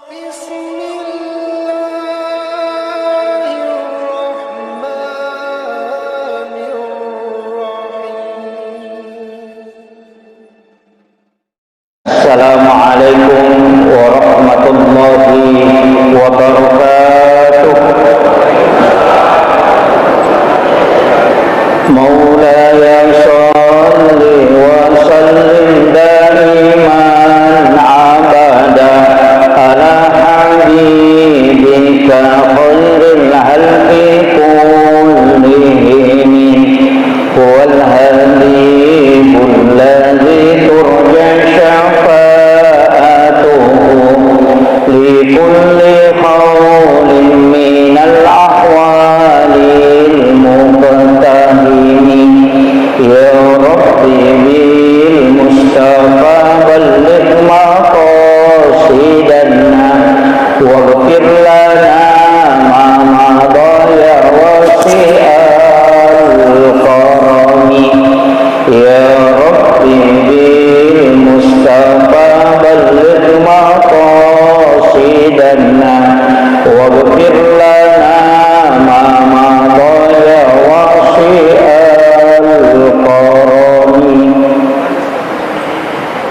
Assalamualaikum warahmatullahi wabarakatuh. Maulaya sholli wa sallim daiman abada ala habibika khairil halqi kullihim wal habibul ladzi turja لكل قول من الأحوال المقتحم يا ربي بالمصطفى بلغ مقاصدنا واغفر لنا ما مضى يا واسع الكرم يا ربي بالمصطفى بلغ مقاصدنا واغفر لنا ما مضى يا واسع الكرم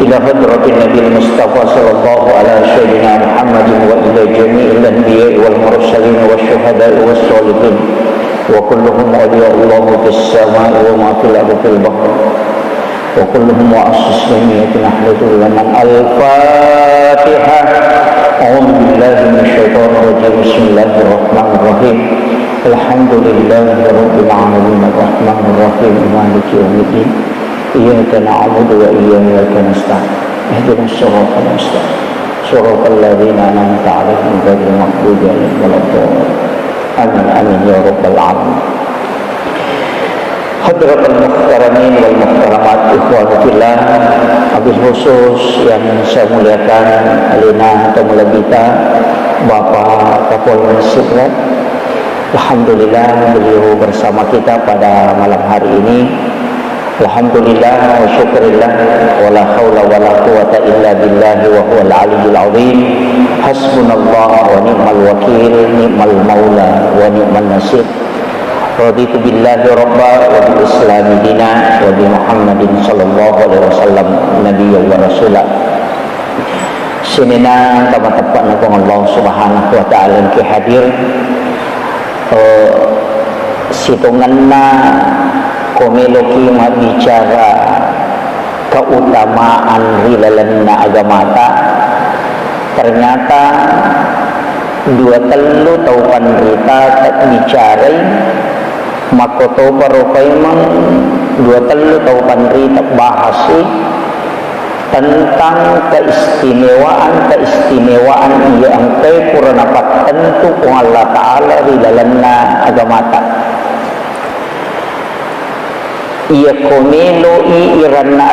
إلى حضرة النبي المصطفى صلى الله على سيدنا محمد وإلى جميع الأنبياء والمرسلين والشهداء والصالحين وكلهم أولياء الله في السماء وما في الأرض في البحر وكلهم مؤسس جميع نحمد لمن الفاتحة. أعوذ بالله من الشيطان الرجيم. بسم الله الرحمن الرحيم. الحمد لله رب العالمين الرحمن الرحيم مالك يوم الدين إياك نعبد وإياك نستعين اهدنا الصراط المستقيم صراط الذين أنعمت عليهم غير المغضوب عليهم ولا الضالين. Amin amin ya rabbal alamin. Hadratul muhtaramin wal muhtaramat ikhwan fillah, habis khusus yang saya muliakan alina tamu kita Bapak Kapolres Sidrat. Alhamdulillah beliau bersama kita pada malam hari ini. Alhamdulillah wa syukurillah wa la hawla wa la quwata illa billahi wa huwal aliyyul azim. Hasbunallah wa ni'mal wakil, ni'mal maula wa ni'man nasir. Raditu billahi rabba wa bil islami dina wa bi Muhammadin sallallahu alaihi wasallam nabiyyan wa rasulah. Sinina tepat-tepat nang Allah Subhanahu wa taala ki hadir situnganna komeloki bicara keutamaan rilalanna agamata. Ternyata dua telu taupan berita tak bicarai makoto barokai mang dua telu taupan berita bahasi tentang keistimewaan ia angkai purana tentu Allah Ta'ala rilalanna agamata. Ia komelo iranna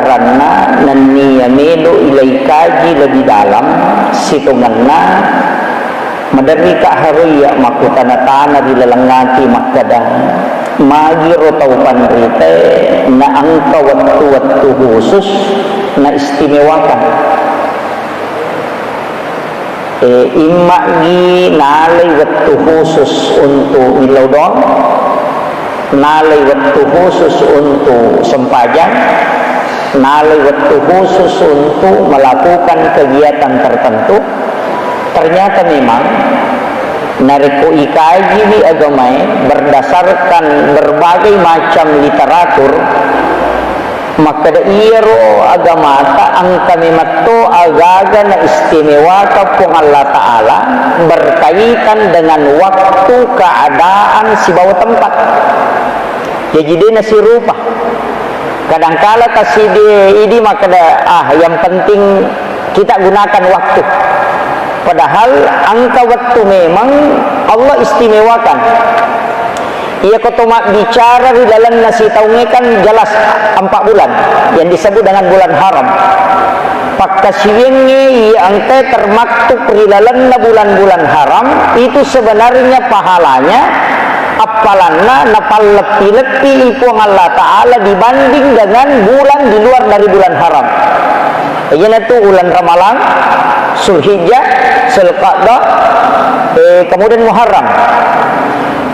nanniya melo ilai kaji lebih dalam situnganna madari ka hariya makutana tanah di lalangati makadang magi rotaupan rite na angka waktu khusus na istimewakan imagi nalay waktu khusus untuk ilaudon, nalai waktu khusus untuk sempajang, nalai waktu khusus untuk melakukan kegiatan tertentu. Ternyata memang nariko ikaji di agama berdasarkan berbagai macam literatur, maka da iro agama ta ang kami matto agaga na istimewa kapung Allah Ta'ala berkaitan dengan waktu keadaan si bawah tempat. Jadi na si rupa kadangkala kasi di maka yang penting kita gunakan waktu, padahal angka waktu memang Allah istimewakan. Ia kotomak bicara di dalam nasi taungi kan jelas 4 bulan yang disebut dengan bulan haram. Pakasiwengi ia angka termaktub di dalam bulan-bulan haram itu sebenarnya pahalanya apalanna napal lepi-lepi ipuang Allah Ta'ala dibanding dengan bulan di luar dari bulan haram. Ini tu bulan Ramalan, Zulhijjah, Zulqa'dah, kemudian Muharram.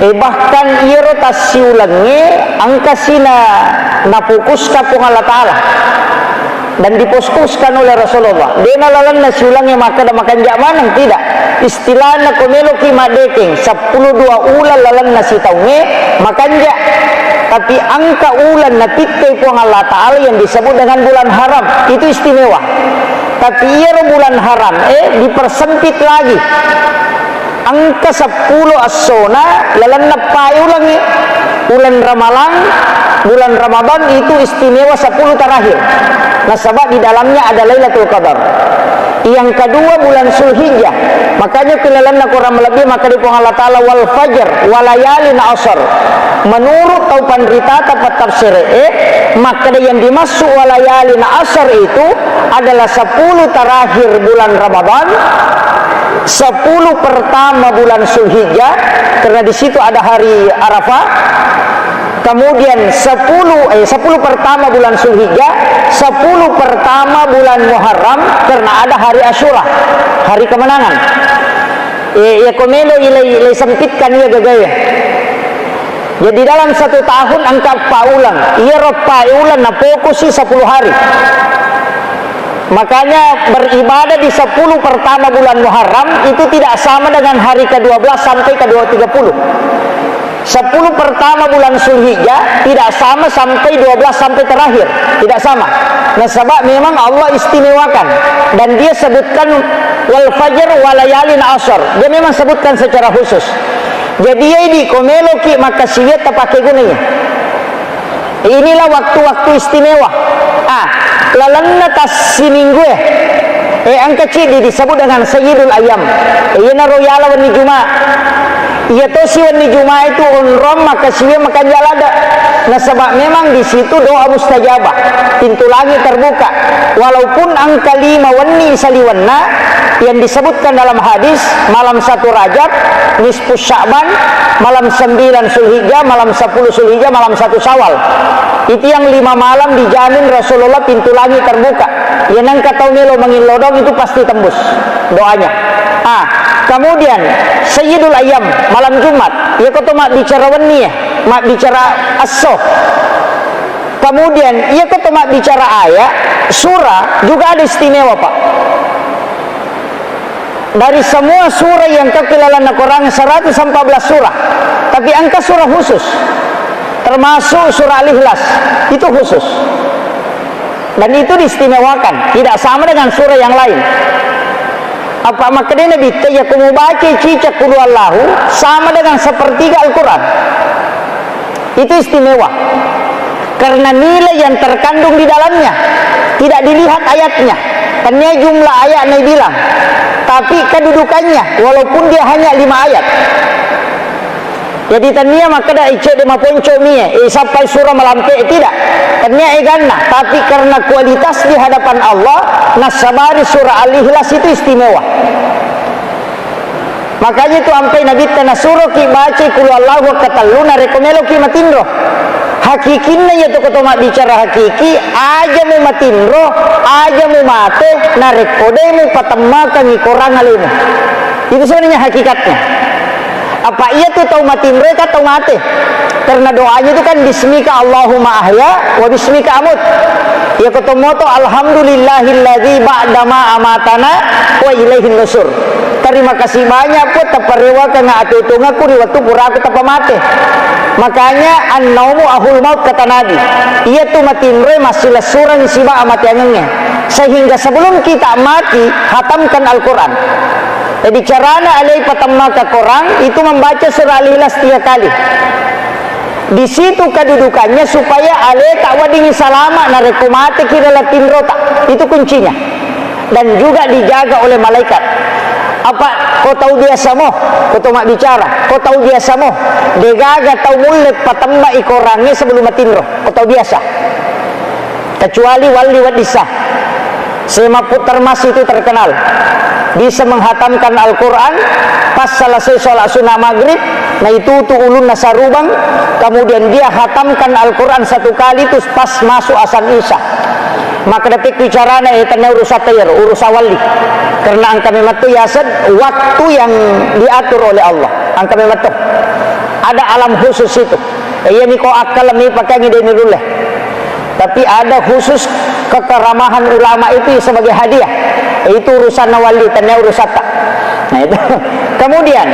Bahkan ia tas siulange angka sina napukuska pung Allah Ta'ala dan diposkuskan oleh Rasulullah. Dia nalalan nasi ulangnya maka dan makan jak manang tidak. Istilahnya komelo ki madeking 10-2 ulan lalan nasi taunge makan jak. Tapi angka ulan natitte pung Allah Ta'ala yang disebut dengan bulan haram itu istimewa. Tapi ia bulan haram dipersempit lagi. Angka 10 as-sona lalan napai ulangi bulan Ramalan, bulan Ramadan itu istimewa 10 terakhir. Nah, sebab di dalamnya ada Lailatul Qadar. Yang kedua bulan Zulhijjah. Makanya kelalanna Quran lebih maka di Allah Ta'ala wal fajr walayalin asr. Menurut taupan rita tapat tafsir maka yang dimaksud walayalin asr itu adalah 10 terakhir bulan Ramadan, 10 pertama bulan Zulhijjah karena di situ ada hari Arafah. Kemudian 10 pertama bulan Zulhijjah, 10 pertama bulan Muharram karena ada hari Asyura, hari kemenangan. Ya komelo ilai sempitkan ya gagaya. Jadi dalam 1 tahun angka paulan, ia paulan na fokusi 10 hari. Makanya beribadah di 10 pertama bulan Muharram itu tidak sama dengan hari ke-12 sampai ke-30. 10 pertama bulan Zulhijjah tidak sama sampai 12 sampai terakhir, tidak sama. Nah, sebab memang Allah istimewakan dan dia sebutkan wal fajr walayalin asr. Dia memang sebutkan secara khusus. Jadi ini komelo ki maka siwet pakai gunanya. Inilah waktu-waktu istimewa. Lalanna tas siminggu angka cidi disebut dengan Sayyidul Ayyam. Ina royala wani Jumat. Ia to siwan ni Jumat itu unrom maka siwa makan jalada. Nah, sebab memang di situ doa mustajabah, pintu langit terbuka. Walaupun angka 5 wani saliwanna yang disebutkan dalam hadis malam 1 Rajab, nisfu Sya'ban, malam 9 Zulhijjah, malam 10 Zulhijjah, malam 1 Syawal. Itu yang 5 malam dijamin Rasulullah pintu langit terbuka. Yang nang katau melo mangilodong itu pasti tembus doanya. Kemudian Sayyidul Ayyam malam Jumat, ia kata mak bicara wani mak bicara as-soh. Kemudian ia kata mak bicara ayat, surah juga ada istimewa Pak. Dari semua surah yang kekilalan Al-Quran 114 surah, tapi angka surah khusus, termasuk surah Al-Ikhlas itu khusus. Dan itu diistimewakan, tidak sama dengan surah yang lain. Apa maknanya Nabi ya kamu baca cicak qul huwallahu sama dengan sepertiga Al-Quran. Itu istimewa karena nilai yang terkandung di dalamnya tidak dilihat ayatnya. Karena jumlah ayat Nabi bilang, tapi kedudukannya walaupun dia hanya 5 ayat. Jadi tania maka dah icek de maponco mie sampai surah melampai tidak. Tania ganna, tapi karena kualitas di hadapan Allah, nasabari surah Al-Ikhlas itu istimewa. Makanya itu sampai Nabi tanah surah ki baca qul huwallahu katalluna rekomelo ki matindro. Hakikinnya yaitu ketoma bicara hakiki aja mu matindro, aja mu mate narekodemu patemakan korang alimu. Itu sebenarnya hakikatnya. Apa ia tuh tahu mati mereka tahu mati? Karena doanya itu kan bismika Allahumma ahya wa bismika amut. Ya ketemu tuh alhamdulillahilladzi ba'dama amatana wa ilaihin nusur. Terima kasih banyak pun taparewa kena atutungaku di waktu pura aku tapa mati. Makanya an-naumu ahul maut kata Nabi. Ia tuh mati mereka masih lesuran siba amat yangnya. Sehingga sebelum kita mati hatamkan Al-Quran. Jadi carana alai patamma ke Quran itu membaca surah Al-Ikhlas 3 kali. Di situ kedudukannya supaya alai tak wadingi salama narekumate kira latin rota. Itu kuncinya. Dan juga dijaga oleh malaikat. Apa kau tahu dia samo? Kau tahu mak bicara. Kau tahu dia samo? Degaga tahu mulut patamma ikorangnya sebelum matinro. Kau tahu biasa. Kecuali wali wadisah. Sema putar mas itu terkenal. bisa menghatamkan Al-Quran pas selesai sholat sunnah maghrib, nah itu ulun nasarubang, kemudian dia hatamkan Al-Quran 1 kali terus pas masuk asan isya. Maka dapat bicaranya tanya urus atayar, urus awali, karena angka mematu yasan waktu yang diatur oleh Allah. Angka mematu ada alam khusus itu. Iya miko akal mi pakai ngide dulu. Tapi ada khusus kekeramahan ulama itu sebagai hadiah. Itu urusan nawali, tanya urus ata. Nah itu. Kemudian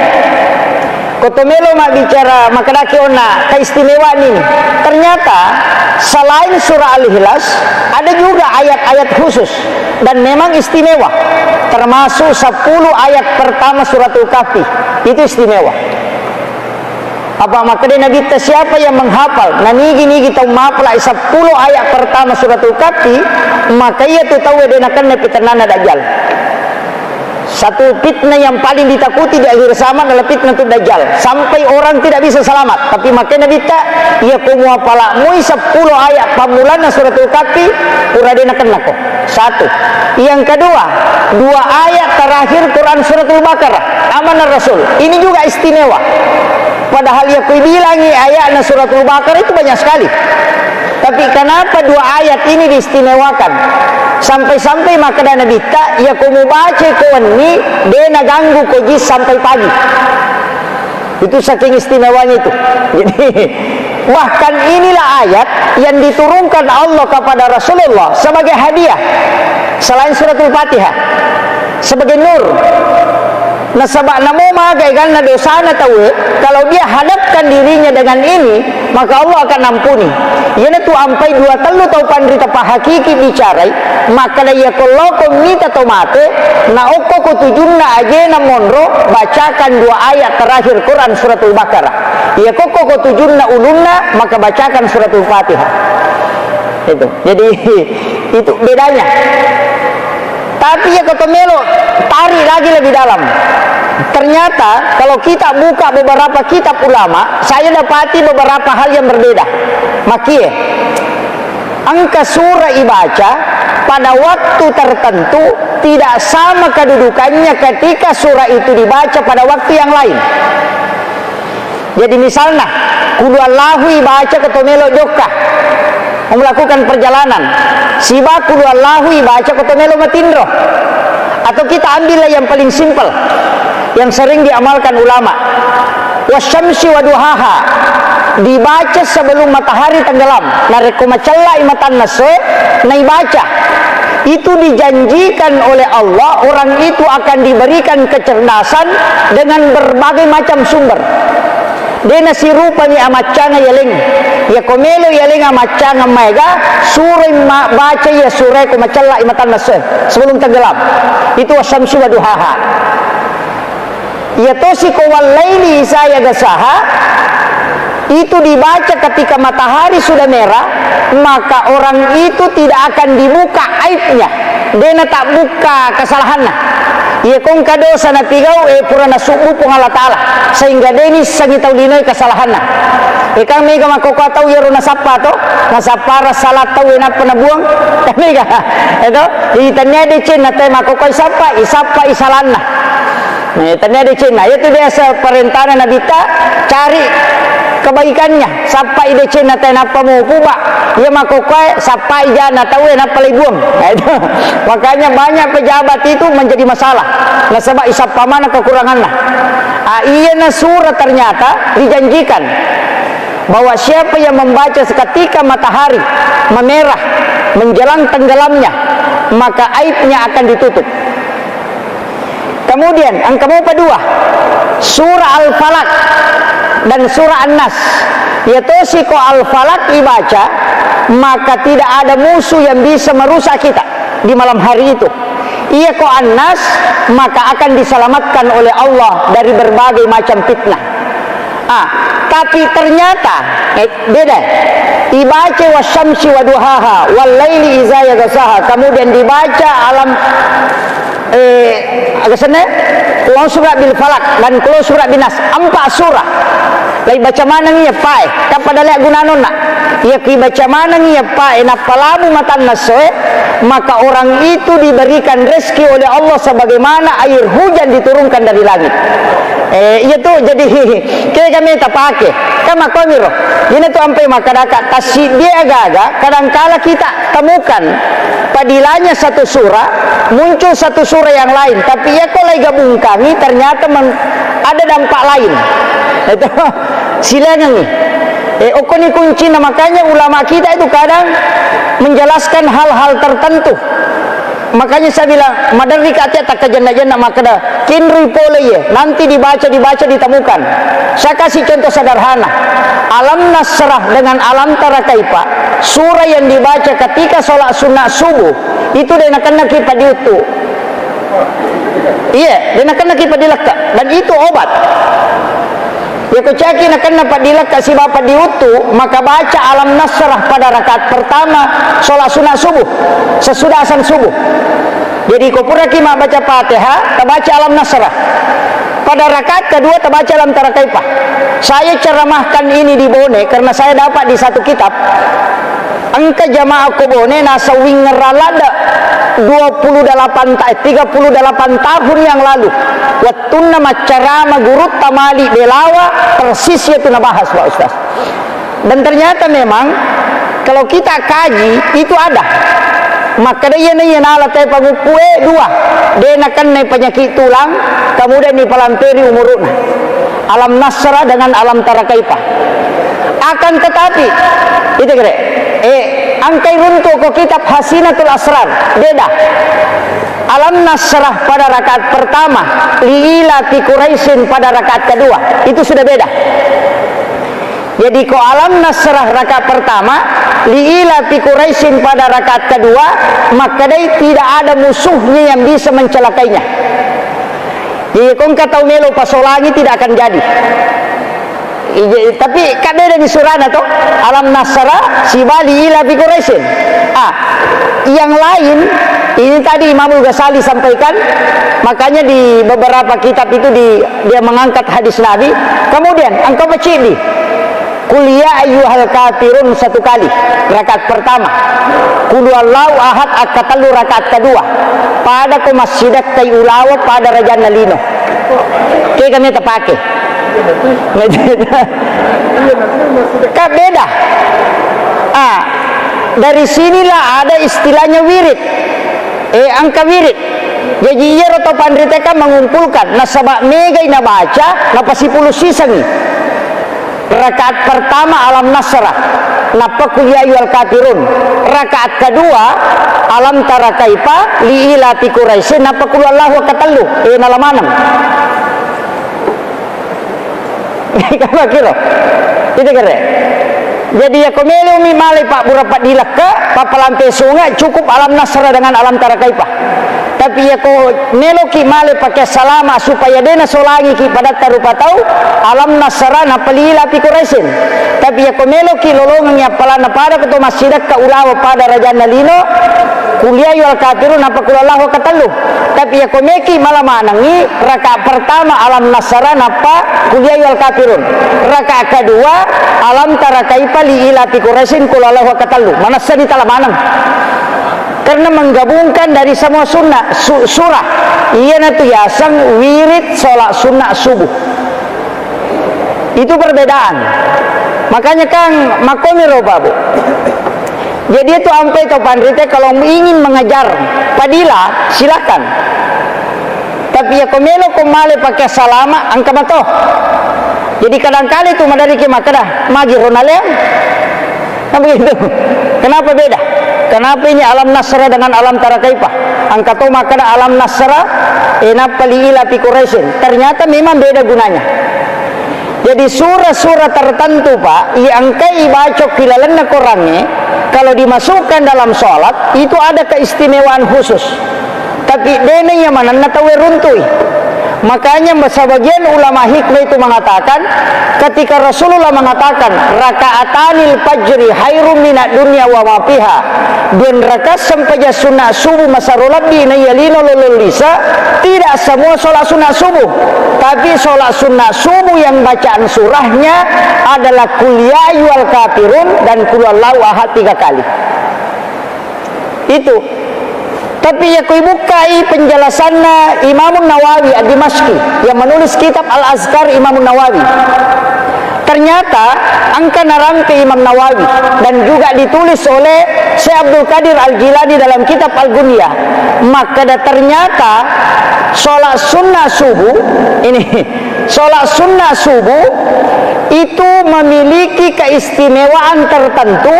kotomelo mak bicara makadaki ona keistimewaan ini. Ternyata selain surah Al-Ikhlas ada juga ayat-ayat khusus dan memang istimewa. Termasuk 10 ayat pertama suratul Kahfi itu istimewa. Apa makanya Nabi siapa yang menghafal nani kita menghafal 10 ayat pertama suratul Kahfi, maka ia tu tahu dia akan nepitnana dajjal. Satu fitnah yang paling ditakuti di akhir zaman adalah fitnah itu dajjal, sampai orang tidak bisa selamat. Tapi makanya Nabi ia kumu apala mui 10 ayat pamulana suratul Kahfi uradena kenako. Satu. Yang kedua, 2 ayat terakhir Quran suratul Baqarah, amanah Rasul. Ini juga istimewa. Padahal ya kubilangi ayat suratul Baqarah itu banyak sekali. Tapi kenapa 2 ayat ini diistimewakan? Sampai-sampai maka Nabi tak ya kumu baca kawan ni dia ganggu kojis sampai pagi. Itu saking istimewanya itu. Jadi bahkan inilah ayat yang diturunkan Allah kepada Rasulullah sebagai hadiah selain suratul Fatihah, sebagai nur. Nah sebab namo magai karena dosana tahu, kalau dia hadapkan dirinya dengan ini, maka Allah akan ampuni. Yana tu ampai 2 telu tau pandrita pa hakiki bicarai, maka dia kalau komita tomate, na oko ko tujunna ajena monro bacakan 2 ayat terakhir Quran suratul Baqarah. Ya koko ko tujunna ulunna maka bacakan suratul Fatihah. Itu. Jadi itu bedanya. Tapi ya kotomelo tarik lagi lebih dalam. Ternyata kalau kita buka beberapa kitab ulama, saya dapati beberapa hal yang berbeda. Makanya angka surah dibaca pada waktu tertentu tidak sama kedudukannya ketika surah itu dibaca pada waktu yang lain. Jadi misalnya Qul Huwallahu dibaca kotomelo joka melakukan perjalanan, siba Qul Huwallahu dibaca kotomelo matindro. Atau kita ambillah yang paling simpel yang sering diamalkan ulama, wasyamsi waduhaha dibaca sebelum matahari tenggelam, nareko macalla imatan nase nai baca. Itu dijanjikan oleh Allah orang itu akan diberikan kecerdasan dengan berbagai macam sumber. Dena sirupanya amacanga yaling ya komelo yaling amacanga mega surah baca ya surah ko macalla imatan nase sebelum tenggelam. Itu wasyamsi waduhaha. Ya tosiko walaili saya gasaha itu dibaca ketika matahari sudah merah, maka orang itu tidak akan dibuka aibnya. Dia tak buka kesalahannya. Ya kong kadosa na tigau purana subuh pung Allah Ta'ala sehingga deni sangitau dinoi kesalahannya. Kang mega makoko tau yaro nasapa to nasapara salat tau ena penabuang mega itu ditanya de cen na tema makoko isapa isalanna. Nah, ternyata di Cina itu biasa perintah Nabi ta cari kebaikannya. Sampai di Cina tenapa mau puba, ya makokai sampai jana tahu enapa libuang. Nah, itu makanya banyak pejabat itu menjadi masalah. Nah, sebab isapa mana kekurangannya. Iya na surah ternyata dijanjikan bahwa siapa yang membaca seketika matahari memerah menjelang tenggelamnya, maka aibnya akan ditutup. Kemudian angka 2 surah Al-Falaq dan surah An-Nas. Yaitu siko Al-Falaq dibaca, maka tidak ada musuh yang bisa merusak kita di malam hari itu. Ia ko An-Nas, maka akan diselamatkan oleh Allah dari berbagai macam fitnah. Tapi ternyata beda. Dibaca wasyamsi waduhaha wal laili iza yaghsaha, kemudian dibaca alam agak sana Qul surah bil falak dan Qul surah bin nas, 4 surah Lai baca mana ngiya pae kapada lek gunanon nak ya ki baca mana ngiya pae na palamu matan nasoe, maka orang itu diberikan rezeki oleh Allah sebagaimana air hujan diturunkan dari langit. Itu jadi kayak kami tak pakai kama komiro ini tu sampai masyarakat tasib dia agak-agak kadangkala kita temukan padilanya satu surah muncul satu surah yang lain, tapi ya kalau gabungkan ini ternyata ada dampak lain. Itu silanya nih okoni kunci. Makanya ulama kita itu kadang menjelaskan hal-hal tertentu. Makanya saya bilang madari katanya tak kejana-jana makada kinri pole ya nanti dibaca ditemukan. Saya kasih contoh sederhana, alam nasrah dengan alam tara kaifa, surah yang dibaca ketika sholat sunnah subuh itu dia kena kipa diutu. Iya, dia kena kipa dilaka dan itu obat. Ya kecaki nak kena padilak kasih bapak diutu, maka baca alam nasrah pada rakaat pertama sholat sunnah subuh sesudah azan subuh. Jadi kau pura kima baca Fatihah, terbaca alam nasrah. Pada rakaat kedua terbaca alam tara kaifa. Saya ceramahkan ini di Bone karena saya dapat di satu kitab. Angka jamaah Kobone nasa wingeralada 38 tahun yang lalu. Wattuna macarama gurut tamali belawa persis itu nabahas Pak Ustaz. Dan ternyata memang kalau kita kaji itu ada. Maka dia ni nala tay pagukue dua. Dia nakan ni penyakit tulang, kemudian ni palamperi umuruna. Alam nasrah dengan alam tara kaifa. Akan tetapi itu kira angkai runtuh ko kitab Hasinatul Asrar beda. Alam nasrah pada rakaat pertama, liilati Quraisyin pada rakaat kedua, itu sudah beda. Jadi ko alam nasrah rakaat pertama, liilati Quraisyin pada rakaat kedua, maka dia tidak ada musuhnya yang bisa mencelakainya. Jadi kau kata melo pasolangi tidak akan jadi. Tapi kadang di surah itu alam nasrah sibali ila fi Quraisyin. Yang lain ini tadi Imamul Ghazali sampaikan, makanya di beberapa kitab itu dia mengangkat hadis Nabi. Kemudian engkau baca di kuliah ayyuhal kafirun satu kali rakaat pertama, qul huwallahu ahad akatalu rakaat kedua, pada ko masjidak tay ulawa pada raja nalino. Kayak kami terpakai. Kak beda. Dari sinilah ada istilahnya wirid. Angka wirid. Jadi ia roto pandriteka mengumpulkan nasabak mega ina baca napasi puluh sisangi. Rakaat pertama alam nasrah, napa kuliah ayyuhal kafirun. Rakaat kedua alam tara kaifa liilati Quraisyin, napa qul huwallahu katallu. Nalamanam. Kamu kira? Itu kira. Jadi ya komelo mi malai pak burapat dilaka, pak pelampe sungai cukup alam nasrah dengan alam tara kaifa. Tapi ya ko meloki malai pakai salama supaya dena solangi ki pada tarupa tahu alam nasrah na pelila pi Quraisyin. Tapi ya ko meloki lolongan ya palana pada ketua masjidak ka ulawa pada raja nalino kuliah yul kafirun apa kulallahu katallu. Tapi ya ko meki malah manangi rakaat pertama alam nasrah napa kuliah yul kafirun. Rakaat kedua alam tara kaifa li ila pi Quraisyin kulallahu katallu. Mana seni talamanang. Karena menggabungkan dari semua sunnah surah. Iya natu yasang wirid sholat sunnah subuh. Itu perbedaan. Makanya Kang makomiro babu. Jadi itu ampai to pandrite kalau ingin mengajar padila silakan. Tapi ya komelo komale pakai salama angka mato. Jadi kadang-kali itu madari ke makada magi ronalem. Nah begitu. Kenapa beda? Kenapa ini alam nasrah dengan alam tara kaifa? Angka to makada alam nasrah enapa liila fi Quraisyin. Ternyata memang beda gunanya. Jadi surah-surah tertentu Pak, yang kai baca kilalanna Qur'annya kalau dimasukkan dalam sholat itu ada keistimewaan khusus. Tapi dene yang mana natawe runtui. Makanya sebagian ulama hikmah itu mengatakan, ketika Rasulullah mengatakan rakaatanil fajri khairum minad dunya wa ma fiha, dan rakaat sampaja sunat subuh masarulabbi nayalino lululisa, tidak semua sholat sunat subuh, tapi sholat sunat subuh yang bacaan surahnya adalah qul ya ayyuhal kafirun dan qul huwallahu ahad 3 kali. Itu. Tapi ya kui bukai penjelasannya Imam Nawawi Ad-Dimashqi yang menulis kitab Al-Azkar Imam Nawawi. Ternyata angka narangke Imam Nawawi dan juga ditulis oleh Syekh Abdul Qadir Al-Jilani dalam kitab Al-Gunyah. Maka ternyata sholat sunnah subuh ini, sholat sunnah subuh itu memiliki keistimewaan tertentu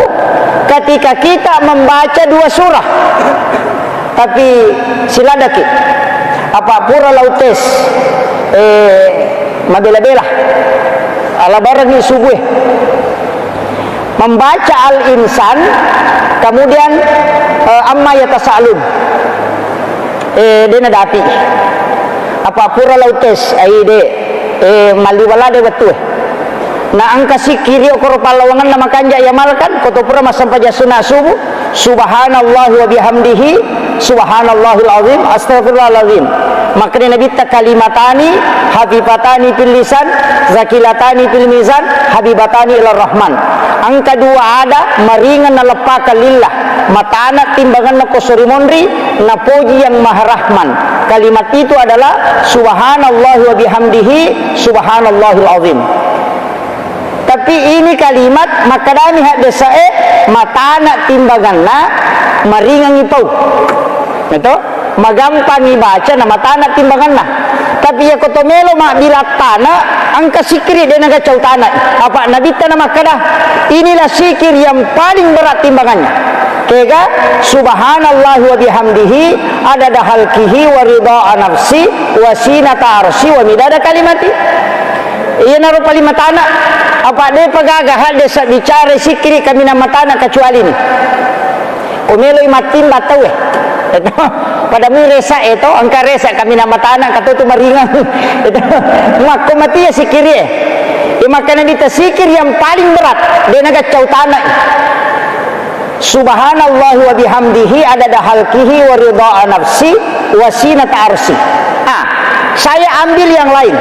ketika kita membaca 2 surah. Tapi siladaki apa pura lautes mabela-bela ala barang subuh membaca Al-Insan, kemudian amma yatasalun dena dati apa pura lautes aide maliwala de betul. Na angka sikiri okor palawangan nama kanja yamalkan koto pura masampaja sunah subuh subhanallah wa bihamdihi subhanallahil azim astaghfirullahalazim. Makanya Nabi tak kalimatani habibatani fil lisan zakilatani fil mizan habibatani ilar rahman. Angka 2 ada maringan na lepaka lillah matana timbangan na kosori monri na poji yang maha rahman. Kalimat itu adalah subhanallah wa bihamdihi subhanallahil azim. Tapi ini kalimat makadami hak desae matana timbanganna maringan ipau. Itu magampang ibaca na matana timbanganna. Tapi ya kotomelo mak dilatana angka sikri dia naga cautana. Apa nabi tanah makada inilah sikir yang paling berat timbangannya. Kega subhanallah wa bihamdihi adada halkihi wa ridha nafsi wa sinata arsy wa midada kalimati. Iya naruh palimatana apa dia pagagah desa bicara sikri kami nama tanah kecuali ini umelo imatin batau itu pada mi resa itu angka resa kami nama tanah kata itu maringan itu maka mati ya sikiri makanya kita sikir yang paling berat dia naga cau tanah subhanallah wa bihamdihi adada halkihi wa ridha nafsi wa sinata arsy. Saya ambil yang lain.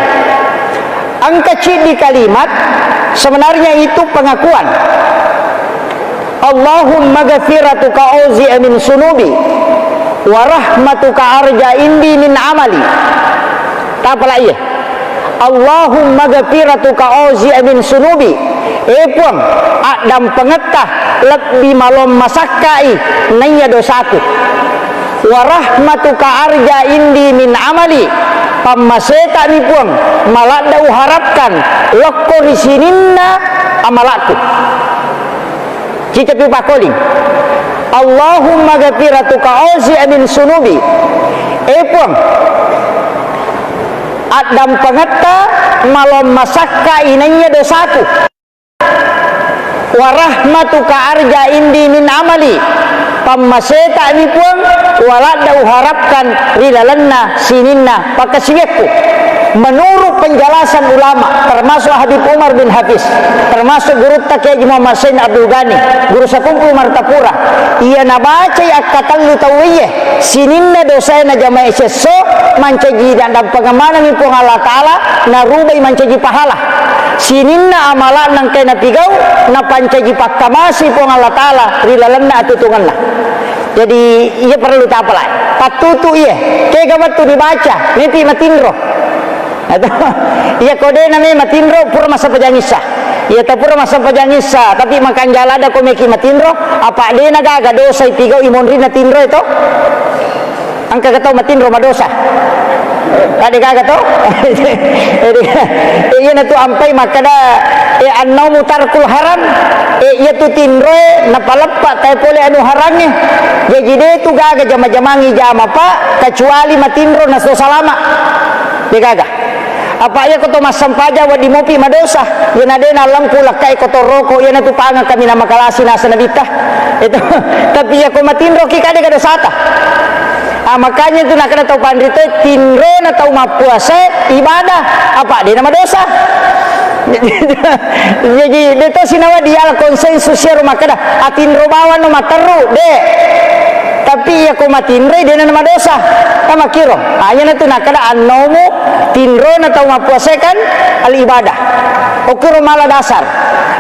Angka C di kalimat sebenarnya itu pengakuan. Allahumma ghafiratuka auzi'a min sunubi wa rahmatuka arja indi min amali. Tak apalah iya. Allahumma ghafiratuka auzi'a min sunubi. Puang adam pengetah lebih malom masakai nanya dosaku. Wa rahmatuka arja indi min amali. Pamaseta ni puang malada uharapkan lokko risininna amalatu cita pipa koling Allahumma ghafiratuka auzi'a min sunubi puang adam pangata malom masakka inanya dosaku wa rahmatuka arja indi min amali pamaseta ni puang walada uharapkan rilalanna sininna pakasiwekku. Menurut penjelasan ulama termasuk Habib Umar bin Hafiz, termasuk guru Kiai Muhammad Sain Abdul Ghani, guru Sakumpul Martapura, ia nabaca akatan lu tawiyah sininna dosa na jamaah seso mancaji dan pengamana ni pun Allah Taala narubai mancaji pahala sininna amalan nang kena pigau na pancaji pakkamasi pun Allah Taala rilalanna atutunganna. Jadi ia perlu tak apa lah patutu iya kaya batu dibaca mimpi matindro atau ia kode namanya matindro pura masa pejangisa ia tak pura masa pejangisa tapi makan jala ada komeki matindro apa dia naga dosa ipigau imonri na tindro itu angka katau matindro madosa tadi kagak tuh iya na tu ampai makada annau mutarkul haram iya tu tindro napalepak tay pole anu haramnya jadi dia tu gaga jama-jamangi jama pak kecuali matindro nas dosa lama dia gaga apa ya koto masam paja wa di mopi madosa yana dena lampu lakai koto roko yana tu panga kami nama kalasi nasa nabita itu tapi ya ko matindro ki kade kada sata Makanya itu nak kena tahu pandrito tinro na tahu mapuasa ibadah apa dia nama dosa. Jadi itu sinawa dia konsensus ya rumah kada atinro bawa no materu de tapi ya ko matinre dia nama dosa sama kiro hanya itu nak kada anomu tinro na tahu mapuasa kan al ibadah okiro malah dasar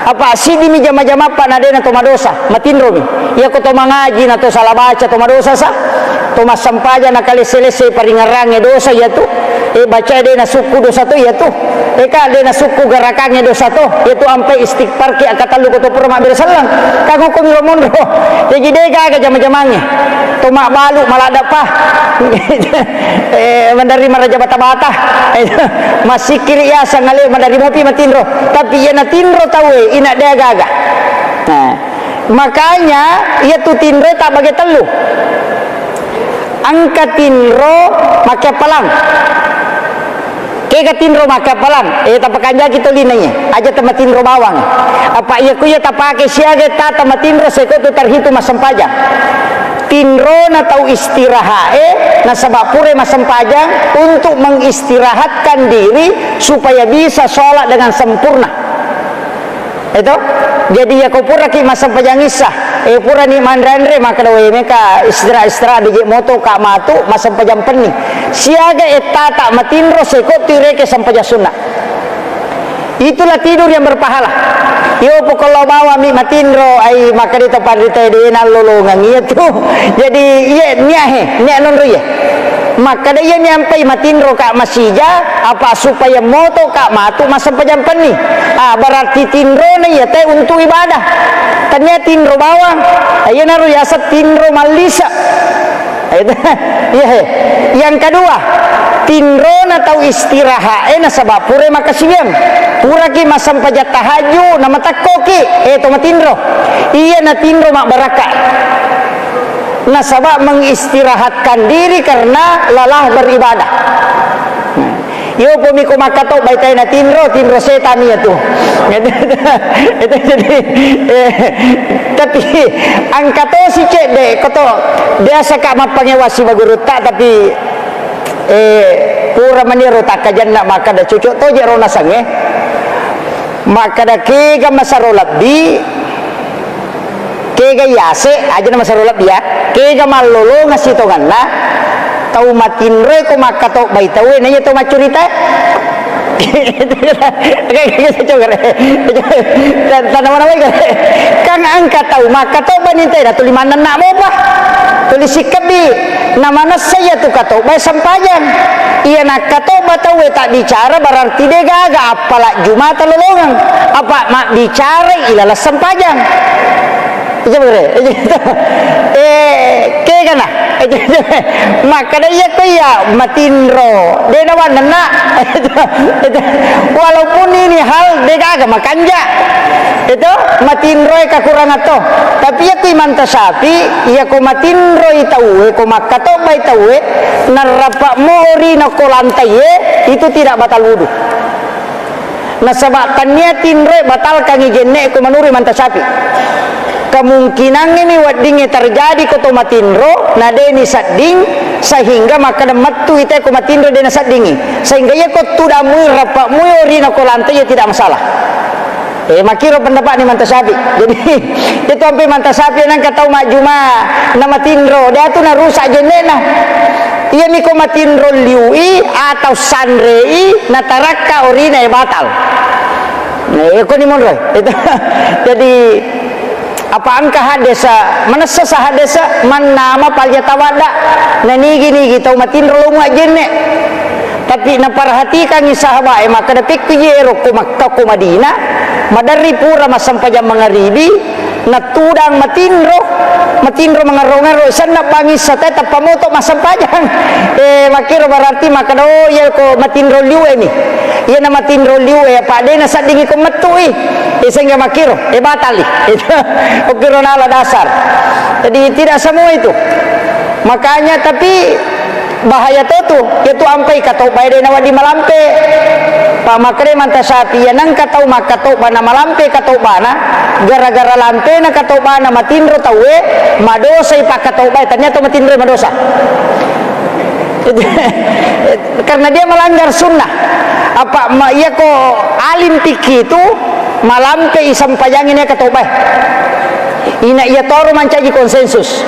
apa si di mi jama-jama pa na dena to madosa matinro mi ya ko to mangaji na to salah baca to madosa sa to masampaja na kali-selesai paringarange dosa ya tu baca dena suku dosa tu ya tu ka dena suku garakange dosa tu ya tu ampai istighfar ki akatalu ko to purma bersalang kago ko miro mondro jadi dega ga jama-jamange to mak balu malada pa menerima raja bata-bata masih kiri ya sangale menerima pi matinro tapi ya na tinro tahu ina dia gaga. Nah, makanya ia tu tinro tak bagi telu. Angkat tinro makai palang. Kega tinro makai palang. Tak pakai kita linanya. Aja tema tinro bawang. Apa ia kuya tak pakai siaga tak tema tinro seko tu terhitung masempajang. Tinro na tahu istirahat na sebab pure masempajang untuk mengistirahatkan diri supaya bisa sholat dengan sempurna. Itu jadi ya kau pura ki masa pajangisa pura ni mandandre maka dawe meka istirahat di moto ka matu masa pajang peni siaga etata matinro seko tireke sampaja sunnah itulah tidur yang berpahala yo pokolo bawa mi matinro ai maka dito padita de na lolongan itu jadi iya nia non ya maka dia nyampai matinro kak masija apa supaya moto kak matu masa pejampan ni berarti tinro ni ya teh untuk ibadah ternyata tinro bawang ayo naru yasa tinro malisa yang kedua tinro na tahu istirahat na sebab pure makasiyam pura ki masam pajat tahaju nama takoki to matinro iya na tinro mak barakat nasabak mengistirahatkan diri karena lelah beribadah. Yo pumi ko makato baitay na tinro setan ya tu. Itu jadi tapi ang kato si cek de koto biasa ka mapangewasi baguruta tapi pura maniro tak kajan nak maka da cucuk to jero nasange. Maka da kega masarolat di kega yase aja nama sarulap dia kega malolo ngasih tongan na tau matinre ko makato baitawe nanya to macurita tanaman apa kang angkat tau makato baninte na tulimanan na mo ba tulis sikabi namana saya tu kato bay sampajan iya nak kato batawe tak bicara berarti dia gaga apalah jumat lolongan apa mak bicara ilalah sampajan kaya na maka dia kaya matinro dia nawan nana walaupun ini hal dia agak makanja itu matinro kekurangan to tapi ya ku manta sapi ya ku matinro itawe ku makato bai tawe narapa mori na kolantai itu tidak batal wudu nasabakkannya tinro batal kangi jenne ku manuri manta sapi kemungkinan ini wadingnya terjadi koto matinro nadeni sadding sehingga maka metu ite ko matinro dena saddingi sehingga ya ko tuda mui rapa mui orina ko lantai ya tidak masalah makiro pendapat ni mantasabi jadi itu sampai mantasabi nang katau majuma na matinro dia tu na rusak jenena iya mi ko matinro liui atau sanrei na taraka orina ya batal ko ni monroy itu jadi apa angka hadesa manasa sa hadesa man nama palja tawada nanigi tau matinro lunga jenne tapi naparhatikan ni sahabat maka dapik kuyero ko Makkah ko Madinah madari pura masampajam mangaribi natudang matinro mangaro-ngaro sana bangis sa teta pamoto masampajang makiro berarti maka do ya ko matinro liu ni iya na matinro liu pa de na sadingi ko matui sehingga makiro batali itu ukiro nala dasar jadi tidak semua itu makanya tapi bahaya tu itu ampai katau bayde na wadi malampe pamakre manta sapi yanang katau makato bana malampe katau bana gara-gara lampe na katau bana matinro tawe madosa ipakatau bay ternyata matinro madosa Karena dia melanggar sunnah. Apa ia ko alim fikih itu malampe isampayangin ia katobah. Ina ia toro mancaji konsensus.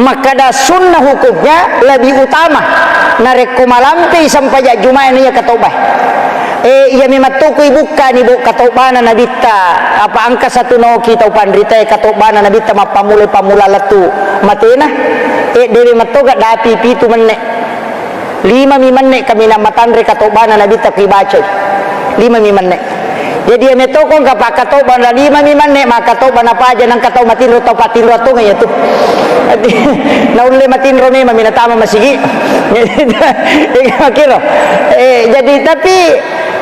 Maka da sunnah hukumnya lebih utama. Narek ko malampe isampaya Jumat ia katobah. Ia mematuku ibuka ni bu katobana nabita apa angka satu no kita pandrita katobana nabita mapamule pamula latu matena dewi matoga dapi pitu mennek 5 mennek kami namatan re katobana nabita kibaca 5 mennek jadi metoko ka katobana 5 mennek maka katobana pa aja nang katau matinro to patinro to ngaya tu naunle matinro me maminatama masigi kiro jadi tapi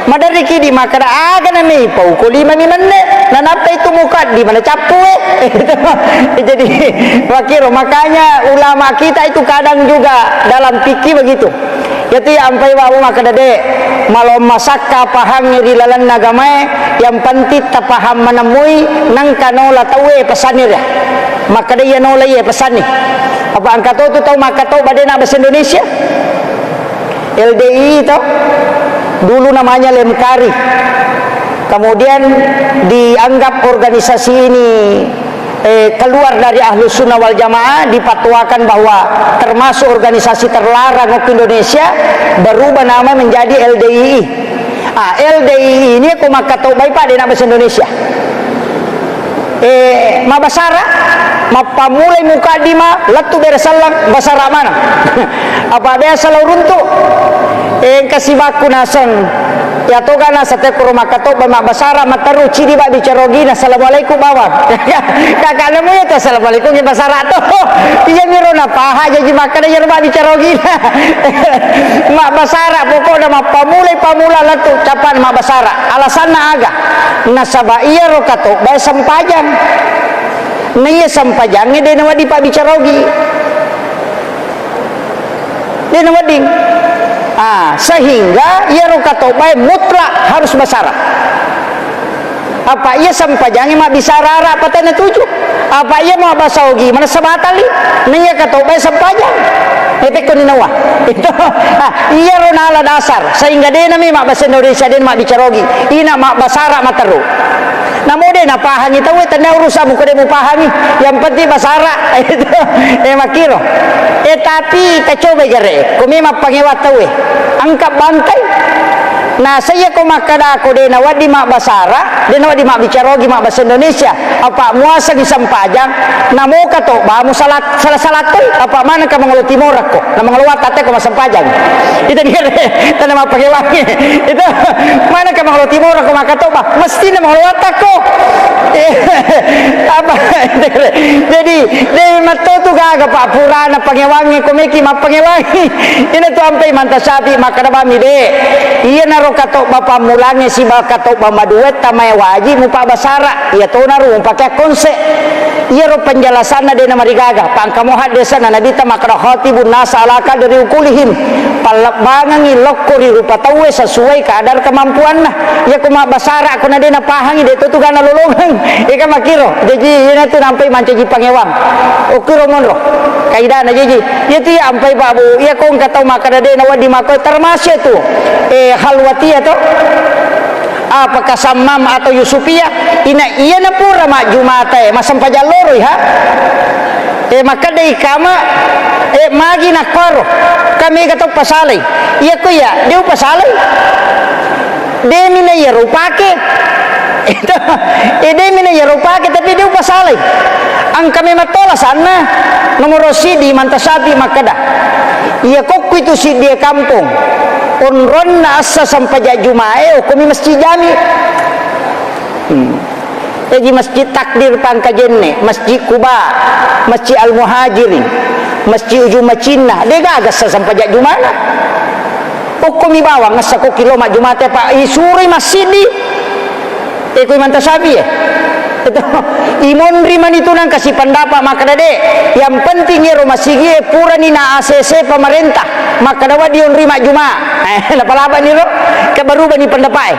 madari kidi makana aga na may pauko 5 menit na napay tumukat di mana capu jadi wakiro makanya ulama kita itu kadang juga dalam fikih begitu yaitu ampai bawa makana de malo masaka paham di lalan nagamae yang penting ta paham menemui nang kanola tawe pesanir ya maka dia nola ye pesani apa angkat tu tahu maka tahu badena bahasa Indonesia LDI itu dulu namanya Lemkari, kemudian dianggap organisasi ini keluar dari Ahlus Sunnah wal Jamaah, dipatwakan bahwa termasuk organisasi terlarang di Indonesia, berubah nama menjadi LDII. LDII ini aku maka tahu baik pak di nama Indonesia. Mabasara, mapamulai mukadima, latu beresalang basara mana? Apa biasa lauruntu? Kasih baku nasan ya to kana sa te kurma kato ba mabasara mataru ciri ba bicarogina assalamualaikum bawa kakak nemu ya to assalamualaikum ya basara to iya miro na paha jadi makan ya ba bicarogina mabasara pokoknya mapamulai pamula latu capan mabasara alasan na aga nasaba iya ro kato ba sampajang naya sampajang de na wadi pa bicarogi de na wading sehingga ia rukatobai mutlak harus basara. Apa ia sampajangi mak bisa rara patena tujuh. Apa ia mau basaogi mana sebatali? Nia katobai sampajang. Etek kuninawa. Itu ia ronala dasar sehingga dia nami mak bahasa Indonesia dia mak bicarogi. Ina mak basara materu. Namun dia nak pahangi tahu tanda urusan muka dia mau pahangi. Yang penting basara itu makiro. Tapi kecoba jare, kami mak pangewat tahu angkat bantai. Nah saya ko makada ko de nawadi mak basara, de nawadi mak bicarogi mak bahasa Indonesia. Apa muasa di sampajang, namo kato ba mu salat salatoi apa mana ka mangolo timur ko, na mangolo watate ko masampajang. Itu dia tanda mak pagewangi. Itu mana ka mangolo timur ko makato ba, mesti na mangolo watako. Apa jadi de mato tu gaga pa purana pagewangi ko meki mak pagewangi. Ini tu ampai mantasabi makada ba mi de. Iya naro kato bapa mulanya si kato bama duet tamai wajib mupa basara iya to naru pakai konsep iya ro penjelasan na de na marigaga pangkamu hadesa na nabita makra khatibun nasa alaka dari ukulihim palabangan ilokko di rupa tawe sesuai kadar kemampuan nah iya kuma basara aku na de na pahangi de tu gana lolongan ika makiro jadi ina tu nampai mancaji pangewang ukiro monro kaida na jadi iya tu ya ampai babu iya kong katau makara de na wadi mako termasuk tu halwati atau apakah samam atau yusufia ina iya na pura mak jumate masam pajaloro ha maka dei kama magi nak paro kami katok pasalay iya ko ya diu pasalay demi na yero pake itu demi na yero pake tapi diu pasalay ang kami matola sana nomor si di mantasabi makada iya kok itu si dia kampung unron na asa sampaja jumae kami masjid jami jadi masjid takdir pangkajenne masjid Kuba masjid Al-Muhajirin masjid Ujung Macina dia gagas sa sampaja jumana kami bawa ngasa ko kilo mak jumate pak isuri masjid di ko mantasabi itu imon riman itu nang kasih pendapat maka dade yang penting ya rumah sigi pura ni na ACC pemerintah maka dawa dion rima juma lapa-lapa ni ro kebaru bani pendapat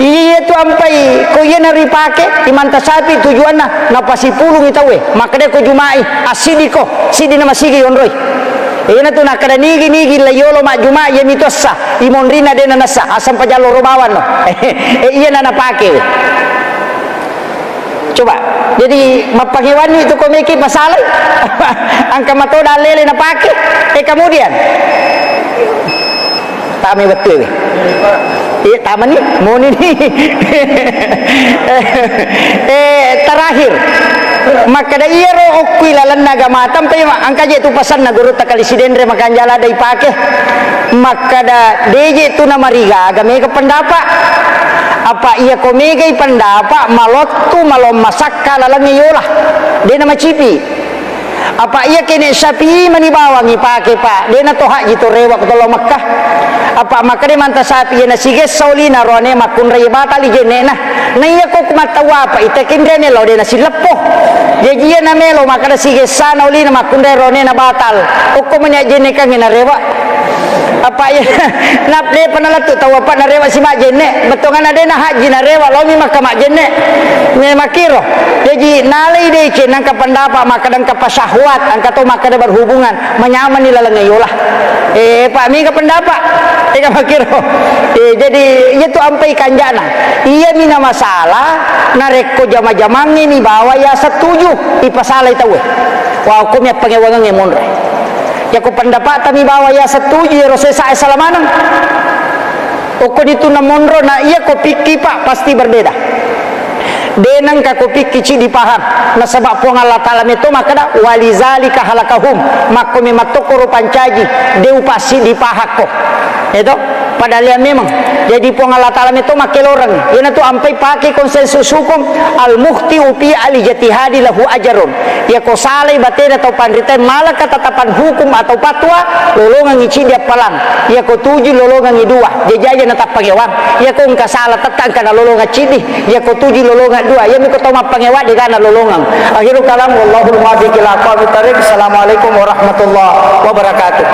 iya tu ampai ko iya nari pake imanta sapi tujuan na pasi pulung itawe maka de ko jumai asidi ko sidi nama sigi onroi Ina tu nak kada nigi layolo mak juma ye mitossa imonrina dena nasa asam pajalo romawan no. Iya nana pake. Coba. Jadi mapangewani itu komiki masalah. Angka matoda lele na pake. Kemudian tami betul. Iya taman ni, mau ni. Terakhir, maka da iya ro okui lalan naga matam pa angka je tu pasan na guru takali sidendre makan jala dai pake. Maka da deje tu na mariga agame ka pendapa. Apa iya komegai pendapa malottu malom masakka lalang yolah. Dia nama cipi. Apa iya kene sapi mani bawangi pake pak. Dia na toha jitu rewa kutolo Makkah. Apa maka dia manta sapi na sige saulina rone makun raya batali jene na iya ko kumatawa pa itekin rene lo dia na silepo dia dia na melo maka da sige sana ulina makun rone na batal ko manya jene kang na rewa apa ya nap de panalatu tawa pa na rewa si mak jene betongan ada na haji na rewa lomi maka mak jene ne makiro jadi nalai de ke nang kapandapa maka dan kapasahwat angka to maka da berhubungan menyaman ni lalang yolah pak mi kapandapa eka makiro jadi itu ampai kanjana iya mina masalah nareko jama-jamang ini bawa ya setuju ipasalai tahu wa hukumnya pengewangan ngemonre ya ko pendapat mi bawa ya setuju ya rosesa salamanang ukon itu namonro na iya ko pikir pak pasti berbeda denang ka ko pikir ci dipaham na sabab po Allah taala meto makada walizalika halakahum makko me matokoro pancaji deu pasti dipahako itu padahal ya memang jadi po Allah taala meto makelorang yana tu ampai pakai konsensus hukum al muhti upi ali jatihadi lahu ajarun ya ko salai bateda atau pandritan malah ketetapan hukum atau fatwa lolongan ici dia palang ya ko tuju lolongan dua jejaja na tapangewang ya ko engka salah tetang kana lolongan cidi ya ko tuju lolongan dua ya mi ko toma pangewa de kana lolongan akhirul kalam wallahul muwaffiq ila aqwamit thariq. Assalamualaikum warahmatullahi wabarakatuh.